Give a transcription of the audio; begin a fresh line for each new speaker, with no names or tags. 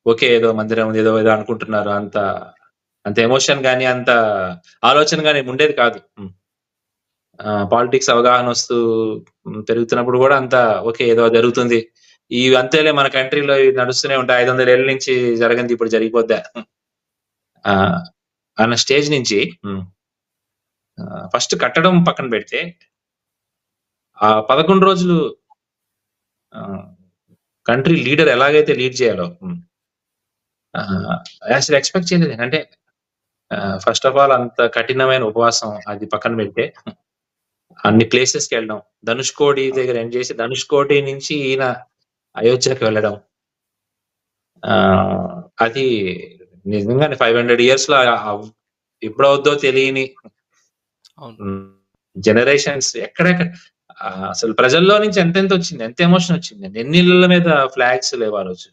Okay. ఏదో మందిరం ఏదో ఏదో అనుకుంటున్నారు. అంత ఎమోషన్ గాని, అంత ఆలోచన గాని ఉండేది కాదు. పాలిటిక్స్ అవగాహనొస్తూ పెరుగుతున్నప్పుడు గూడా అంతా ఓకే. ఏదో జరుగుతుంది. ఇవి అంతేలే మన కంట్రీలో ఇవి నడుస్తూనే ఉంటాయి. 500 ఏళ్ల నుంచి జరగనిది ఇప్పుడు జరిగిపోద్దా? ఆ! అన్న స్టేజ్ నుంచి ఫస్ట్ కట్టడం పక్కన పెడితే, ఆ 11 రోజులు ఆహ్, కంట్రీ లీడర్ ఎలాగైతే లీడ్ చేయాలో ఆహ్, అసలు ఎక్స్‌పెక్ట్ చేయలేదు. అంటే ఫస్ట్ ఆఫ్ ఆల్ అంత కఠినమైన ఉపవాసం అది పక్కన పెడితే, అన్ని ప్లేసెస్‌కెళ్ళడం. ధనుష్కోడి దగ్గర ఎండ్ చేసి, ధనుష్కోటి నుంచి ఈయన అయోధ్యకి వెళ్ళడం. ఆహ్, అది నిజంగానే 500 ఇయర్స్‌లో ఎప్పుడవుద్దో తెలియని
అవును.
హ్మ్. జనరేషన్స్ ఎక్కడెక్కడ అసలు ప్రజల్లో నుంచి ఎంతెంతొచ్చింది. ఎంత ఎమోషనొచ్చిందండి. ఎన్ని ఇళ్ళల మీద ఫ్లాగ్స్ లేవు ఆ రోజు.